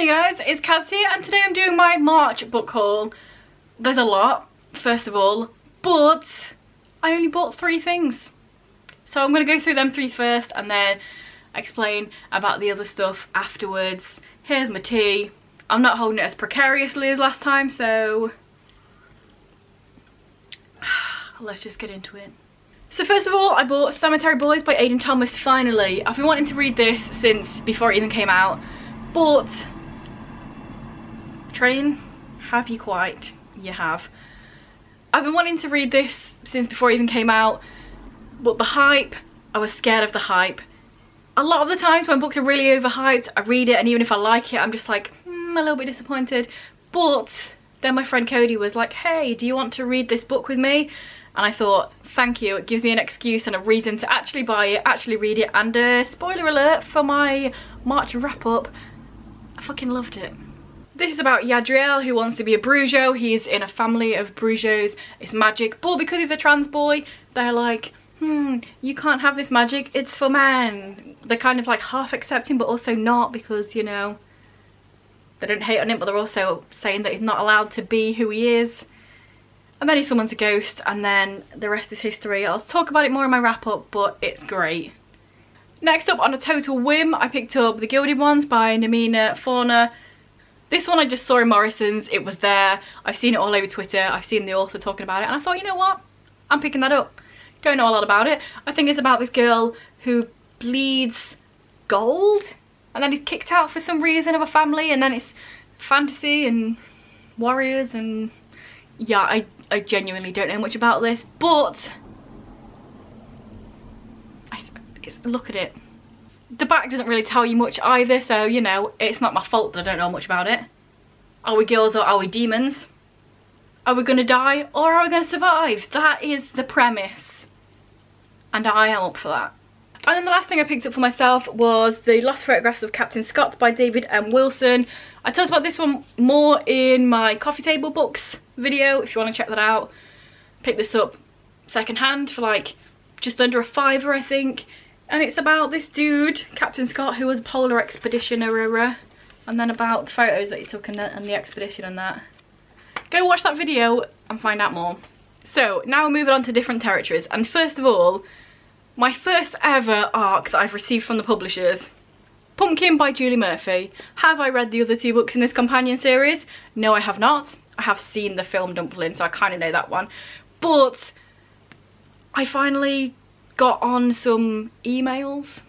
Hey guys, it's Kaz here and today I'm doing my March book haul. There's a lot, first of all, but I only bought 3 things. So I'm going to go through them 3 first and then explain about the other stuff afterwards. Here's my tea. I'm not holding it as precariously as last time, so let's just get into it. So first of all, I bought Cemetery Boys by Aidan Thomas finally. I've been wanting to read this since before it even came out, but train, have you quite? You have. I've been wanting to read this since before it even came out, but the hype, I was scared of the hype. A lot of the times when books are really overhyped, I read it and even if I like it, I'm just like, a little bit disappointed. But then my friend Cody was like, hey, do you want to read this book with me? And I thought, thank you, it gives me an excuse and a reason to actually buy it, actually read it, and spoiler alert for my March wrap up, I fucking loved it. This is about Yadriel, who wants to be a Brujo. He's in a family of Brujos. It's magic, but because he's a trans boy, they're like, you can't have this magic, it's for men. They're kind of like half accepting, but also not, because, you know, they don't hate on him, but they're also saying that he's not allowed to be who he is. And then he summons a ghost, and then the rest is history. I'll talk about it more in my wrap up, but it's great. Next up, on a total whim, I picked up The Gilded Ones by Namina Fauna. This one I just saw in Morrison's, it was there. I've seen it all over Twitter, I've seen the author talking about it, and I thought, you know what? I'm picking that up. Don't know a lot about it. I think it's about this girl who bleeds gold, and then is kicked out for some reason of a family, and then it's fantasy and warriors, and yeah, I genuinely don't know much about this, but look at it. The back doesn't really tell you much either, so, you know, it's not my fault that I don't know much about it. Are we girls or are we demons? Are we gonna die or are we gonna survive? That is the premise. And I am up for that. And then the last thing I picked up for myself was The Lost Photographs of Captain Scott by David M. Wilson. I talked about this one more in my coffee table books video, if you want to check that out. Picked this up second hand for like just under £5, I think. And it's about this dude, Captain Scott, who was a polar expeditioner, and then about the photos that he took and the expedition and that. Go watch that video and find out more. So now we're moving on to different territories, and first of all, my first ever ARC that I've received from the publishers, Pumpkin by Julie Murphy. Have I read the other 2 books in this companion series? No, I have not. I have seen the film Dumpling, so I kind of know that one. But I finally got on some emails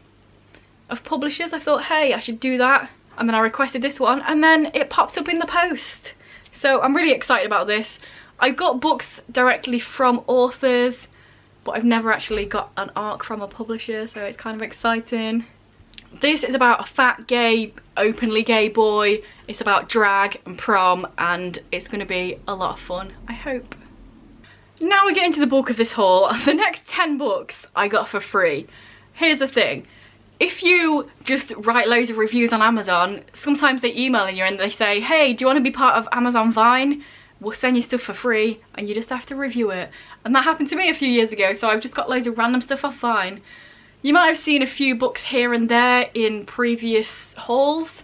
of publishers. I thought, hey, I should do that. And then I requested this one, and then it popped up in the post. So I'm really excited about this. I got books directly from authors, but I've never actually got an ARC from a publisher, so it's kind of exciting. This is about a fat, gay, openly gay boy. It's about drag and prom, and it's going to be a lot of fun, I hope. Now we get into the bulk of this haul. The next 10 books I got for free. Here's the thing. If you just write loads of reviews on Amazon, sometimes they email you and they say, hey, do you want to be part of Amazon Vine? We'll send you stuff for free and you just have to review it. And that happened to me a few years ago, so I've just got loads of random stuff off Vine. You might have seen a few books here and there in previous hauls,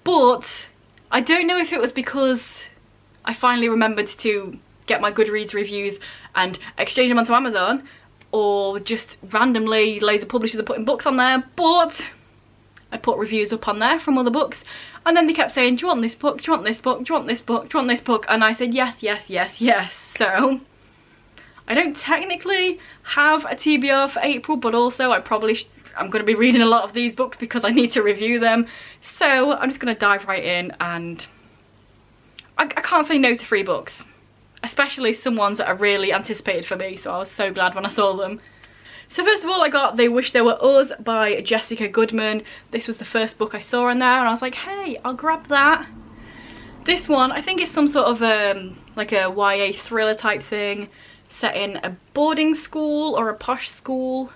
but I don't know if it was because I finally remembered to get my Goodreads reviews and exchange them onto Amazon, or just randomly loads of publishers are putting books on there, but I put reviews up on there from other books, and then they kept saying, do you want this book, do you want this book, do you want this book, do you want this book, and I said yes, yes, yes, yes. So I don't technically have a TBR for April, but also I'm going to be reading a lot of these books because I need to review them, so I'm just going to dive right in, and I can't say no to free books. Especially some ones that are really anticipated for me, so I was so glad when I saw them. So first of all, I got They Wish There Were Us by Jessica Goodman. This was the first book I saw on there, and I was like, hey, I'll grab that. This one, I think it's some sort of like a YA thriller type thing, set in a boarding school or a posh school.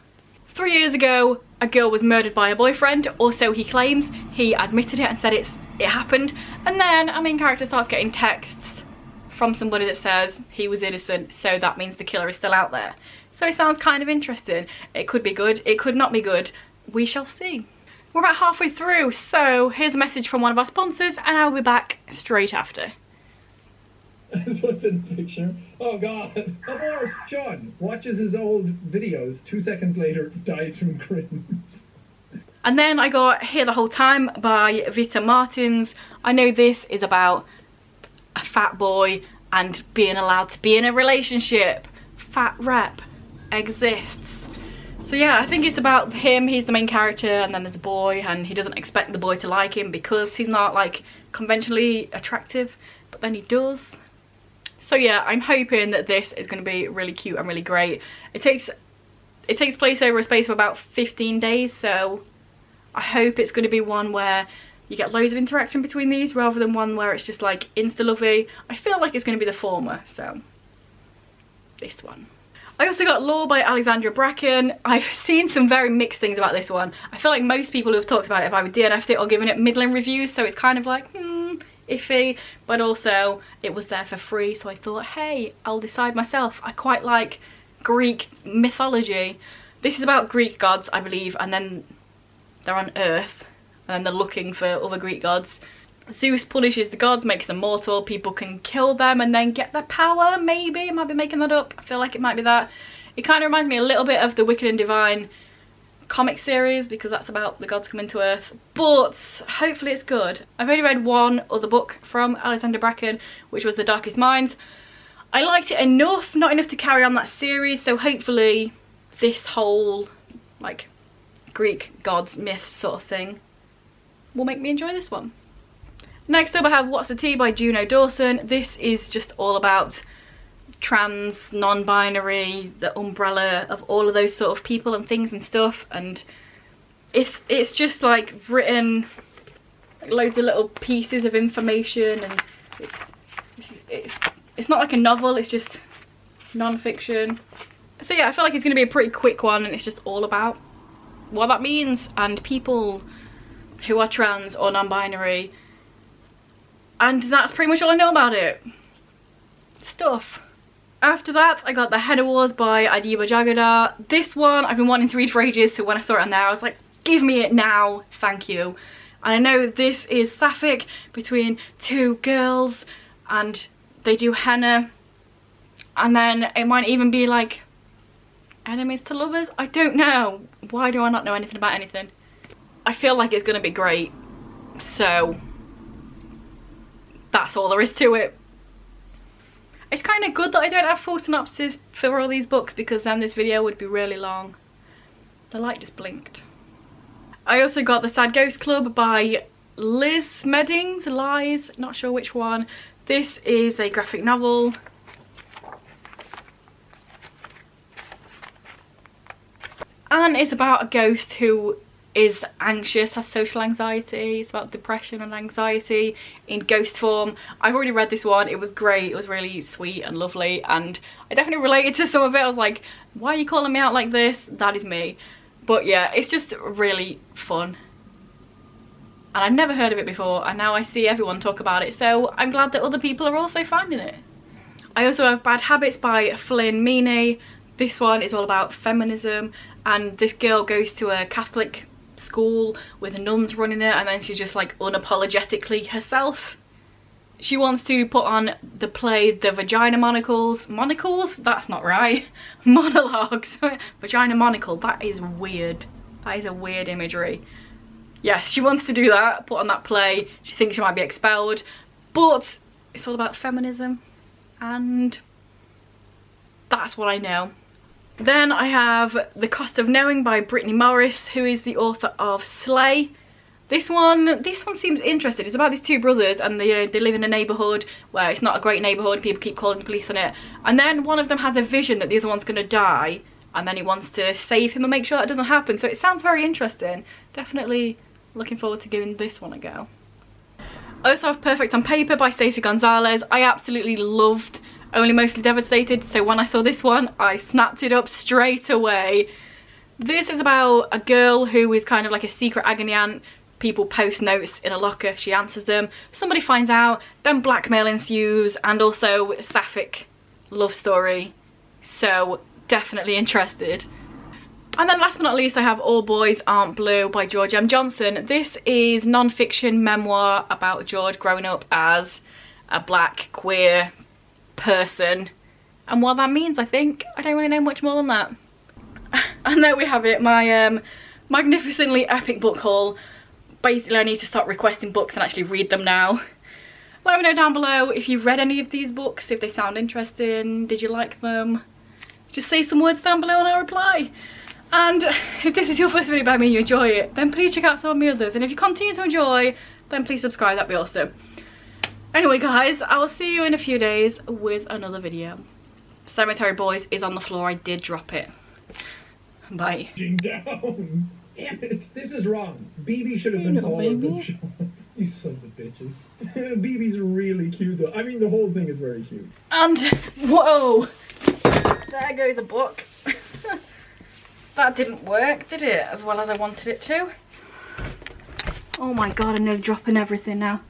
3 years ago, a girl was murdered by her boyfriend, or so he claims. He admitted it and said it happened, and then our main character starts getting texts from somebody that says he was innocent, so that means the killer is still out there. So it sounds kind of interesting. It could be good, it could not be good. We shall see. we're about halfway through, so here's a message from one of our sponsors and I'll be back straight after. That's what's in the picture. Oh god. Abort! Sean watches his old videos. 2 seconds later, dies from cringe. And then I got Here the Whole Time by Vita Martins. I know this is about a fat boy and being allowed to be in a relationship. Fat rep exists. So yeah, I think it's about him. He's the main character, and then there's a boy, and he doesn't expect the boy to like him because he's not like conventionally attractive, but then he does. So yeah, I'm hoping that this is going to be really cute and really great. It takes place over a space of about 15 days, so I hope it's going to be one where you get loads of interaction between these rather than one where it's just like insta-lovey. I feel like it's going to be the former, so this one. I also got Law by Alexandra Bracken. I've seen some very mixed things about this one. I feel like most people who have talked about it have either DNF'd it or given it middling reviews, so it's kind of like, iffy. But also, it was there for free, so I thought, hey, I'll decide myself. I quite like Greek mythology. This is about Greek gods, I believe, and then they're on Earth, and then they're looking for other Greek gods. Zeus punishes the gods, makes them mortal, people can kill them and then get their power, maybe? I might be making that up. I feel like it might be that. It kind of reminds me a little bit of the Wicked and Divine comic series, because that's about the gods coming to Earth, but hopefully it's good. I've only read one other book from Alexandra Bracken, which was The Darkest Minds. I liked it enough, not enough to carry on that series, so hopefully this whole, like, Greek gods, myths sort of thing will make me enjoy this one. Next up I have What's the Tea by Juno Dawson. This is just all about trans, non-binary, the umbrella of all of those sort of people and things and stuff, and it's just like written like loads of little pieces of information, and it's not like a novel, it's just non-fiction. So yeah, I feel like it's going to be a pretty quick one, and it's just all about what that means and people who are trans or non-binary. And that's pretty much all I know about it. Stuff. After that, I got The Henna Wars by Adiba Jagada. This one I've been wanting to read for ages, so when I saw it on there, I was like, give me it now, thank you. And I know this is sapphic between two girls, and they do henna. And then it might even be like enemies to lovers? I don't know. Why do I not know anything about anything? I feel like it's going to be great, so that's all there is to it. It's kind of good that I don't have full synopsis for all these books, because then this video would be really long. The light just blinked. I also got The Sad Ghost Club by Liz Smeddings, Lies, not sure which one. This is a graphic novel. And it's about a ghost who is anxious, has social anxiety. It's about depression and anxiety in ghost form. I've already read this one, it was great, it was really sweet and lovely, and I definitely related to some of it. I was like, why are you calling me out like this? That is me. But yeah, it's just really fun. And I've never heard of it before, and now I see everyone talk about it, so I'm glad that other people are also finding it. I also have Bad Habits by Flynn Meaney. This one is all about feminism, and this girl goes to a Catholic school with nuns running it, and then she's just like unapologetically herself. She wants to put on the play The Vagina Monocles. Monocles? That's not right. Monologues. Vagina monocle. That is weird. That is a weird imagery. Yes, she wants to do that, put on that play. She thinks she might be expelled, but it's all about feminism, and that's what I know. Then I have The Cost of Knowing by Brittany Morris, who is the author of Slay. This one seems interesting. It's about these two brothers, and they live in a neighbourhood where it's not a great neighbourhood. People keep calling the police on it, and then one of them has a vision that the other one's going to die, and then he wants to save him and make sure that doesn't happen. So it sounds very interesting. Definitely looking forward to giving this one a go. I also have Perfect on Paper by Stacey Gonzalez. I absolutely loved Only Mostly Devastated, so when I saw this one, I snapped it up straight away. This is about a girl who is kind of like a secret agony aunt. People post notes in a locker, she answers them, somebody finds out, then blackmail ensues, and also a sapphic love story. So definitely interested. And then last but not least, I have All Boys Aren't Blue by George M. Johnson. This is non-fiction memoir about George growing up as a black queer person and what that means. I don't really know much more than that. And there we have it, my magnificently epic book haul. Basically, I need to start requesting books and actually read them now. Let me know down below if you've read any of these books, if they sound interesting, did you like them? Just say some words down below and I'll reply. And if this is your first video by me and you enjoy it, then please check out some of my others. And if you continue to enjoy, then please subscribe, that'd be awesome. Anyway guys, I will see you in a few days with another video. Cemetery Boys is on the floor, I did drop it. Bye. Down. Damn it, this is wrong. BB should have been taller than Sean. You sons of bitches. BB's really cute though. I mean, the whole thing is very cute. And, whoa, there goes a book. That didn't work, did it? As well as I wanted it to. Oh my god, I'm nearly dropping everything now.